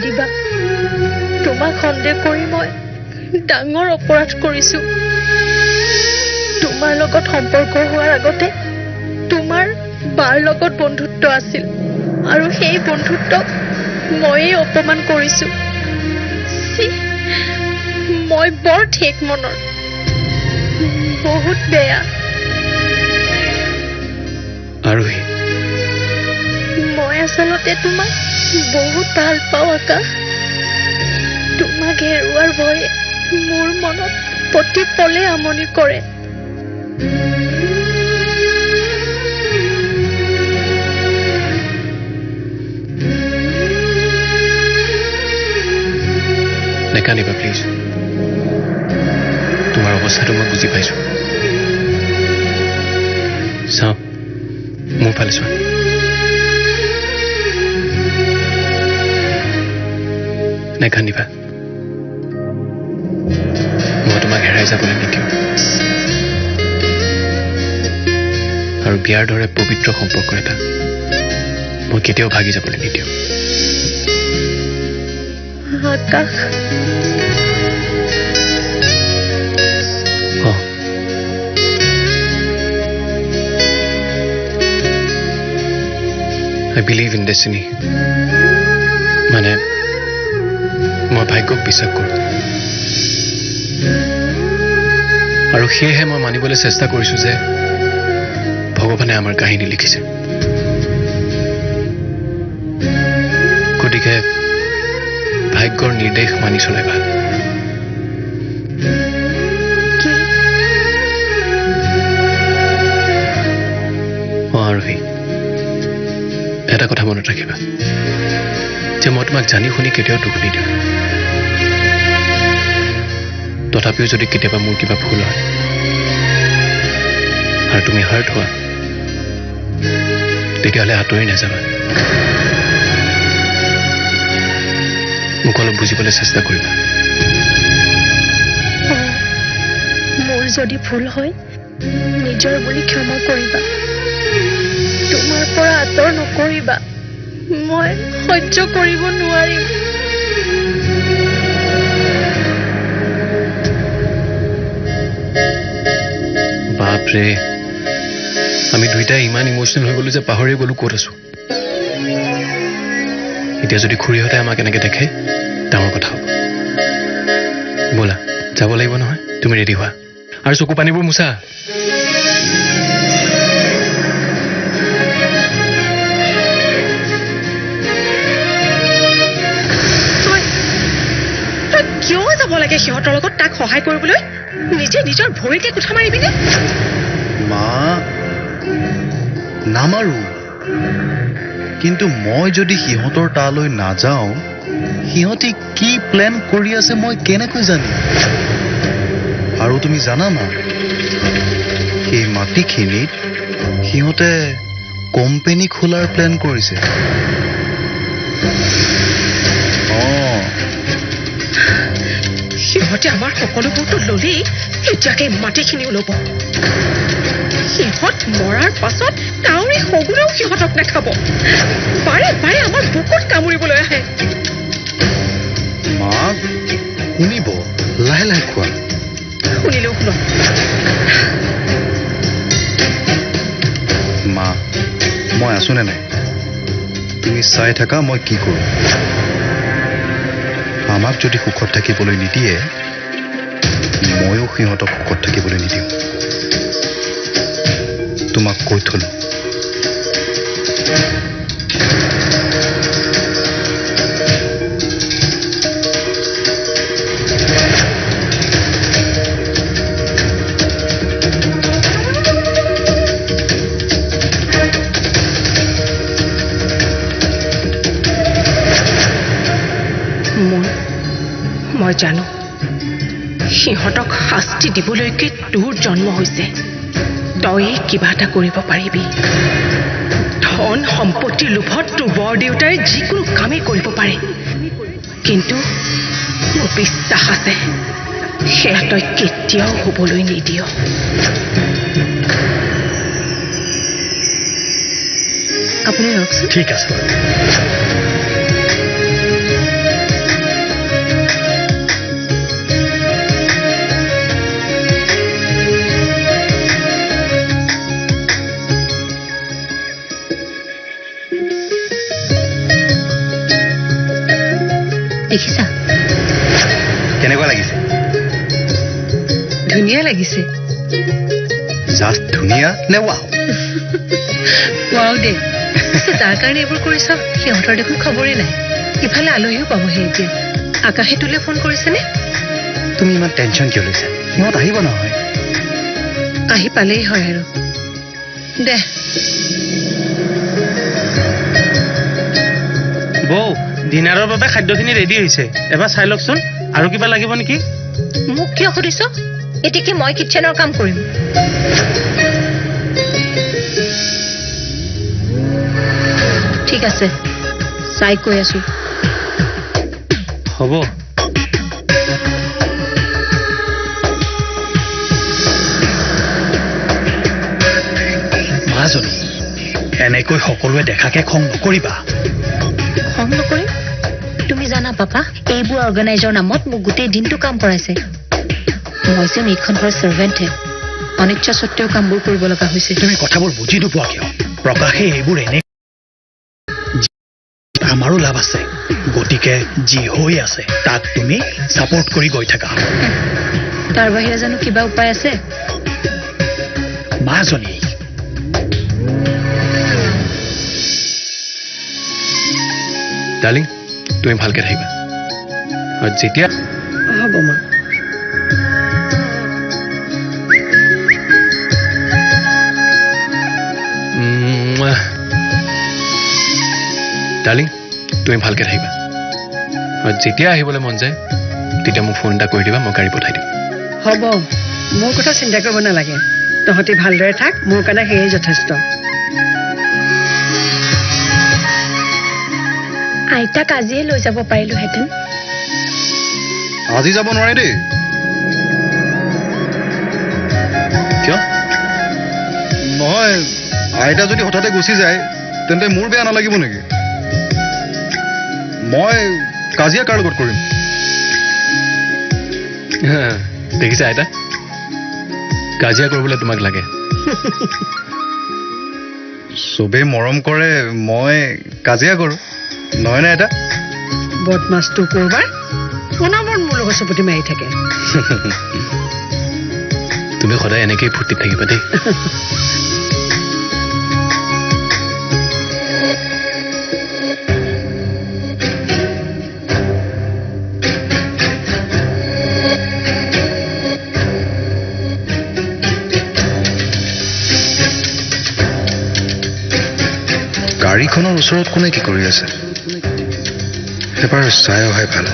দিবা তোমাক সন্দেহ কৰি মই ডাঙৰ অপৰাধ কৰিছো তোমাৰ লগত সম্পৰ্ক হোৱাৰ আগতে তোমাৰ বাৰ লগত বন্ধুত্ব আছিল আৰু সেই বন্ধুত্বক মইয়ে অপমান কৰিছো মই বৰ ঠেক মনৰ বহুত বেয়া আৰু মই আচলতে তোমাক বহুত ভাল পাওঁ আকাশ তোমাক হেৰুৱাৰ ভয়ে মোৰ মনত প্ৰতি পলে আমনি কৰে নেকানিবা প্লিজ তোমাৰ অৱস্থাটো মই বুজি পাইছো চাওঁ মোৰ ফালে চোৱা নেকান্দিবা মই তোমাক হেৰাই যাবলৈ নিদিওঁ আৰু বিয়াৰ দৰে পবিত্ৰ সম্পৰ্ক এটা মই কেতিয়াও ভাগি যাবলৈ নিদিওঁ আকাশ I believe in destiny. মানে মই ভাগ্যক বিশ্বাস কৰোঁ আৰু সেয়েহে মই মানিবলৈ চেষ্টা কৰিছো যে ভগৱানে আমাৰ কাহিনী লিখিছে গতিকে ভাগ্যৰ নিৰ্দেশ মানি চলাই ভাল আৰোহী এটা কথা মনত ৰাখিবা যে মই তোমাক জানি শুনি কেতিয়াও দুখ নিদিওঁ তথাপিও যদি কেতিয়াবা মোৰ কিবা ভুল হয় আৰু তুমি হাৰ্ট হোৱা তেতিয়াহ'লে আঁতৰি নাযাবা মোক অলপ বুজিবলৈ চেষ্টা কৰিবা মোৰ যদি ভুল হয় নিজৰ বুলি ক্ষমা কৰিবা তোমাৰ পৰা আঁতৰ নকৰিবা মই সহ্য কৰিব নোৱাৰিম বাপৰে আমি দুইটাই ইমান ইমোচনেল হৈ গলো যে পাহৰি গলো ক'ত আছো এতিয়া যদি খুৰীহঁতে আমাক এনেকে দেখে ডাঙৰ কথা হ'ব ব'লা যাব লাগিব নহয় তুমি ৰেডি হোৱা আৰু চকু পানীবোৰ মুছা কিয় যাব লাগে সিহঁতৰ লগত তাক সহায় কৰিবলৈ নিজে নিজৰ ভৰিতে কোঠা মাৰিবিনে মা নামাৰো কিন্তু মই যদি সিহঁতৰ তালৈ নাযাওঁ সিহঁতে কি প্লেন কৰি আছে মই কেনেকৈ জানিম আৰু তুমি জানা না সেই মাটিখিনিত সিহঁতে কোম্পানী খোলাৰ প্লেন কৰিছে সিহঁতে আমাৰ সকলোবোৰতো ল'লেই এতিয়াকে মাটিখিনিও ল'ব সিহঁত মৰাৰ পাছত কাউৰী শগুনেও সিহঁতক নাখাব বাৰে বাৰে আমাৰ বুকুত কামুৰিবলৈ আহে মা শুনিব লাহে লাহে খোৱা শুনিলেও শুনক মা মই আছোনে নাই তুমি চাই থাকা মই কি কৰোঁ আমাক যদি সুখত থাকিবলৈ নিদিয়ে ময়ো সিহঁতক সুখত থাকিবলৈ নিদিওঁ তোমাক কৈ থলো মই জানো সিহঁতক শাস্তি দিবলৈকে তোৰ জন্ম হৈছে তই কিবা এটা কৰিব পাৰিবি ধন সম্পত্তিৰ লোভত তোৰ বৰ দেউতাই যিকোনো কামেই কৰিব পাৰে কিন্তু মোৰ বিশ্বাস আছে সেয়া তই কেতিয়াও হ'বলৈ নিদিয় আপুনি ৰখচোন ঠিক আছে দেখিছা কেনেকুৱা লাগিছে ধুনীয়া লাগিছে জাষ্ট ধুনীয়া নে ৱাও ৱাও দে যাৰ কাৰণে এইবোৰ কৰিছ সিহঁতৰ দেখোন খবৰেই নাই ইফালে আলহীও পাবহি এতিয়া আকাশে তোলে ফোন কৰিছেনে তুমি ইমান টেনশ্যন কিয় লৈছা সিহঁত আহিব নহয় আহি পালেই হয় আৰু দে বৌ ডিনাৰৰ বাবে খাদ্যখিনি ৰেডি হৈছে এবাৰ চাই লওকচোন আৰু কিবা লাগিব নেকি মোক কিয় সুধিছ এতিয়া কি মই কিটচেনৰ কাম কৰিম ঠিক আছে চাই কৈ আছো হ'ব মাজনী এনেকৈ সকলোৱে দেখাকে খং নকৰিবা খং নকৰিম তুমি জানা পাপা এইবোৰ অৰ্গেনাইজৰ নামত মোক গোটেই দিনটো কাম কৰাইছে মই যেন এইখন ঘৰৰ চাৰ্ভেণ্টহে অনিচ্ছা সত্ত্বেও কামবোৰ কৰিব লগা হৈছে তুমি কথাবোৰ বুজি নোপোৱা কিয় প্ৰকাশে এইবোৰ এনে আমাৰো লাভ আছে গতিকে যি হৈ আছে তাক তুমি ছাপোৰ্ট কৰি গৈ থাকা তাৰ বাহিৰে জানো কিবা উপায় আছে মাজনী ডাৰ্লিং তুমি ভালকে থাকিবা আৰু যেতিয়া হ'ব মা ডাৰ্লিং তুমি ভালকে থাকিবা আৰু যেতিয়া আহিবলৈ মন যায় তেতিয়া মোক ফোন এটা কৰি দিবা মই গাড়ী পঠাই দিম হ'ব মোৰ কথা চিন্তা কৰিব নালাগে তহঁতি ভালদৰে থাক মোৰ কাৰণে সেয়ে যথেষ্ট আইতাক আজিয়ে লৈ যাব পাৰিলোহেঁতেন আজি যাব নোৱাৰে দেই কিয় নহয় আইতা যদি হঠাতে গুচি যায় তেন্তে মোৰ বেয়া নালাগিব নেকি মই কাজিয়া কাৰ লগত কৰিম দেখিছা আইতা কাজিয়া কৰিবলৈ তোমাক লাগে চবেই মৰম কৰে মই কাজিয়া কৰোঁ নহয় নে আইতা বদমাছটো কৰবাৰ অনাবৰত মোৰ লগত চপতি মাৰি থাকে তুমি সদায় এনেকেই ফূৰ্তিত থাকিবা দেই গাড়ীখনৰ ওচৰত কোনে কি কৰি আছে এবাৰ চাই অহাই ভাল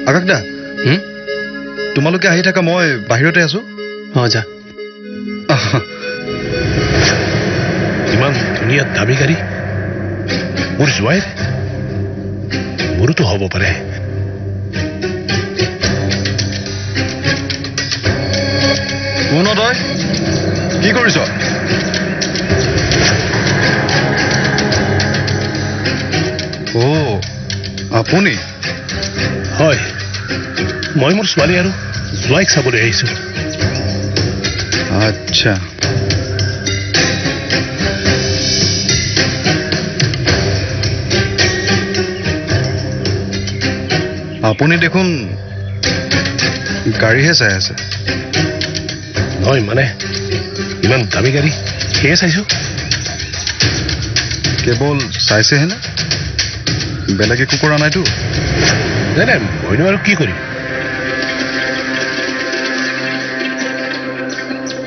আকাশ দা তোমালোকে আহি থাকা মই বাহিৰতে আছো অঁ যা ইমান ধুনীয়া দামী গাড়ী মোৰ জোৱাইৰ মোৰোতো হ'ব পাৰে কোন তই কি কৰিছ আপুনি হয় মই মোৰ ছোৱালী আৰু জোৱাইক চাবলৈ আহিছো আচ্ছা আপুনি দেখোন গাড়ীহে চাই আছে নহয় মানে ইমান দামী গাড়ী সেয়ে চাইছো কেৱল চাইছেহে নে বেলেগ একো কৰা নাইতো নাই নাই মইনো আৰু কি কৰিম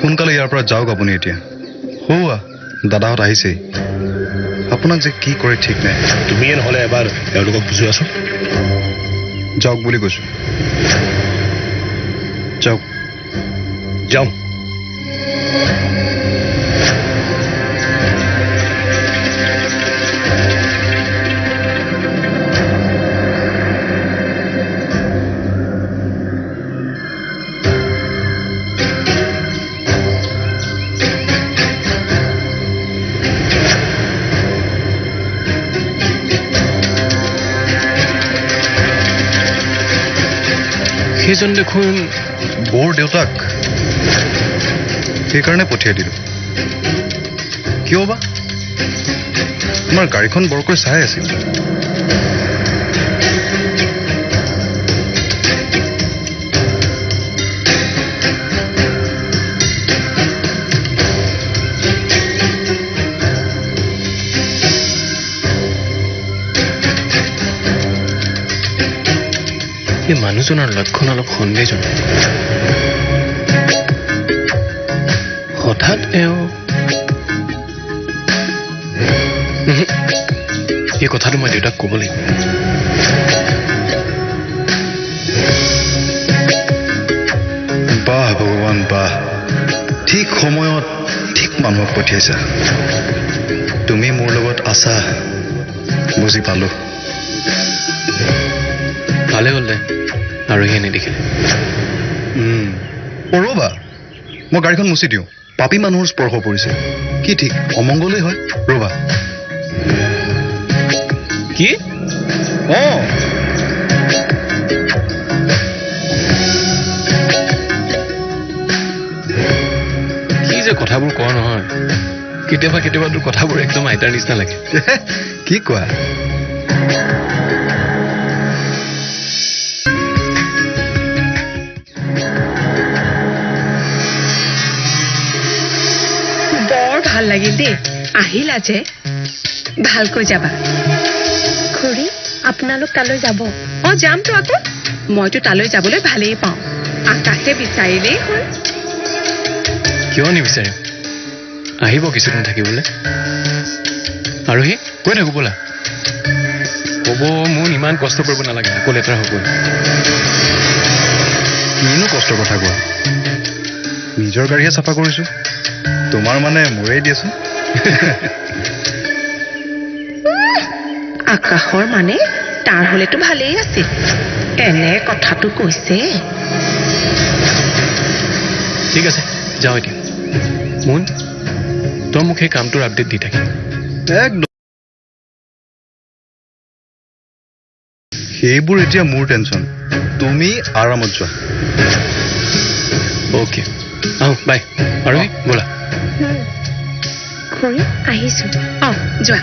সোনকালে ইয়াৰ পৰা যাওক আপুনি এতিয়া হৌৱা দাদাহঁত আহিছেই আপোনাক যে কি কৰে ঠিক নাই তুমিয়ে নহ'লে এবাৰ তেওঁলোকক বুজোৱাচোন যাওক বুলি কৈছো যাওক যাওঁ সেইজন দেখোন বৌৰ দেউতাক সেইকাৰণে পঠিয়াই দিলোঁ কিয় বা তোমাৰ গাড়ীখন বৰকৈ চাই আছিল এই মানুহজনৰ লক্ষণ অলপ সন্দেহজনক হঠাৎ এওঁ এই কথাটো মই দেউতাক ক'ব লাগিব বাহ ভগৱান বাহ ঠিক সময়ত ঠিক মানুহক পঠিয়াইছা তুমি মোৰ লগত আছা বুজি পালো ভালে হ'ল দে আৰু সি নেদেখিলে ৰ'বা মই গাড়ীখন মুচি দিওঁ পাপী মানুহৰ স্পৰ্শ পৰিছে কি ঠিক অমংগলেই হয় ৰ'বা কি অঁ কি যে কথাবোৰ কোৱা নহয় কেতিয়াবা কেতিয়াবা তোৰ কথাবোৰ একদম আইতাৰ নিচিনা লাগে কি কোৱা বৰ ভাল লাগিল দেই আহিলা যে ভালকৈ যাবা খুৰী আপোনালোক তালৈ যাব যামতো আকৌ মইতো তালৈ যাবলৈ ভালেই পাওঁ আকাশে বিচাৰিলেই হ'ল কিয় নিবিচাৰিম আহিব কিছুদিন থাকিবলৈ আৰু সি কৈ থাকো ব'লা ক'ব মোৰ ইমান কষ্ট কৰিব নালাগে আকৌ লেতেৰা হ'ব কিনো কষ্টৰ কথা কোৱা নিজৰ গাড়ীহে চাফা কৰিছো তোমাৰ মানে মোৰেই দিয়াচোন আকাশৰ মানে তাৰ হলেতো ভালেই আছিল এনে কথাটো কৈছে ঠিক আছে যাওঁ এতিয়া মোন তই মোক সেই কামটোৰ আপডেট দি থাকিম একদম সেইবোৰ এতিয়া মোৰ টেনচন তুমি আৰামত যোৱা অ'কে আহোঁ বাই আৰু ব'লা খুৰী আহিছো যোৱা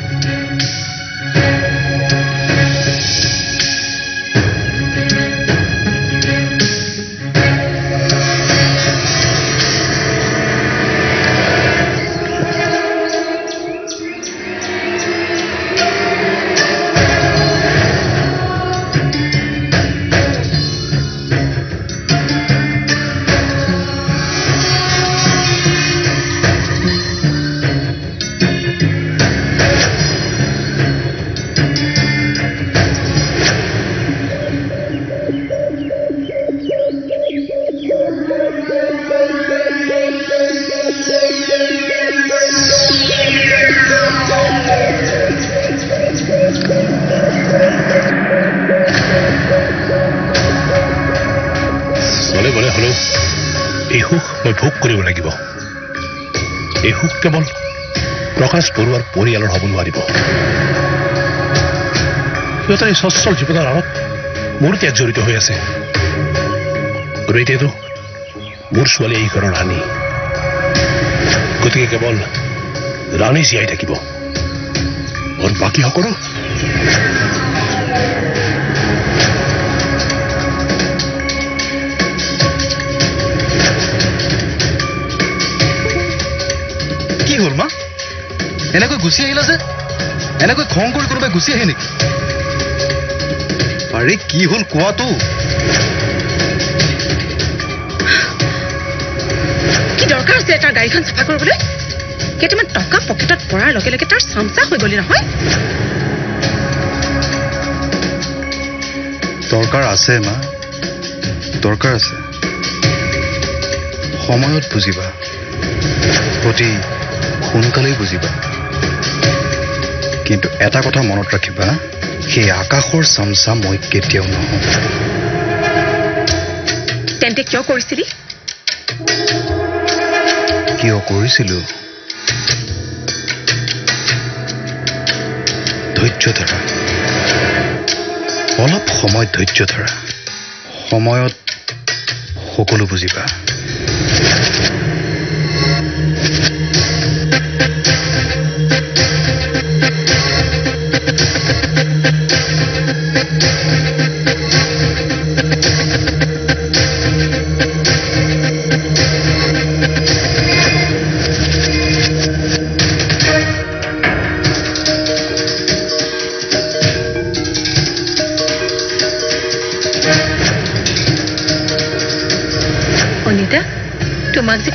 বলে বলে হলেও এই সুখ মই ভোগ কৰিব লাগিব এই সুখ কেৱল প্ৰকাশ বৰুৱাৰ পৰিয়ালৰ হ'ব নোৱাৰিব সিহঁতৰ এই সচ্ছল জীৱনৰ আঁৰত মোৰ ত্যাগ জড়িত হৈ আছে আৰু এতিয়াতো মোৰ ছোৱালী এই ঘৰৰ ৰাণী গতিকে কেৱল ৰাণী জীয়াই থাকিব আৰু বাকী সকলো কি হ'ল মা এনেকৈ গুচি আহিলা যে এনেকৈ খং কৰি কোনোবাই গুচি আহে নেকি আৰে কি হ'ল কোৱাটো কি দৰকাৰ আছে তাৰ গাড়ীখন চাফা কৰিবলৈ কেইটামান টকা পকেটত পৰাৰ লগে লগে তাৰ চামচা হৈ গলি নহয় দৰকাৰ আছে মা দৰকাৰ আছে সময়ত বুজিবা অতি সোনকালেই বুজিবা কিন্তু এটা কথা মনত ৰাখিবা সেই আকাশৰ চামচা মই কেতিয়াও নহওঁ তেন্তে কিয় কৰিছিলি কিয় কৰিছিলো ধৈৰ্য ধৰা অলপ সময় ধৈৰ্য ধৰা সময়ত সকলো বুজিবা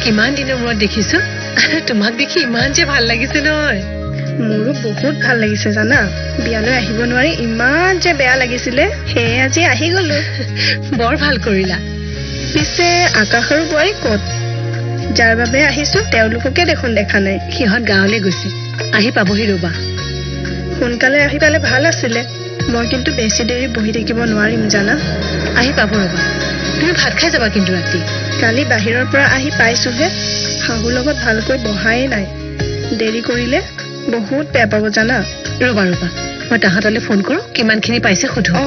কিমান দিনৰ মূৰত দেখিছো তোমাক দেখি ইমান যে ভাল লাগিছে নহয় মোৰো বহুত ভাল লাগিছে জানা বিয়ালৈ আহিব নোৱাৰি ইমান যে বেয়া লাগিছিলে সেয়ে আজি আহি গলো বৰ ভাল কৰিলা পিছে আকাশ আৰু বোৱাৰী ক'ত যাৰ বাবে আহিছো তেওঁলোককে দেখোন দেখা নাই সিহঁত গাঁৱলৈ গৈছে আহি পাবহি ৰবা সোনকালে আহি পালে ভাল আছিলে মই কিন্তু বেছি দেৰি বহি থাকিব নোৱাৰিম জানা আহি পাব ৰবা তুমি ভাত খাই যাবা কিন্তু ৰাতি কালি বাহিৰৰ পৰা আহি পাইছোহে শাহুৰ লগত ভালকৈ বহাই নাই দেৰি কৰিলে বহুত বেয়া পাব জানা ৰবা মই তাহাঁতলৈ ফোন কৰো কিমানখিনি পাইছে সোধো অ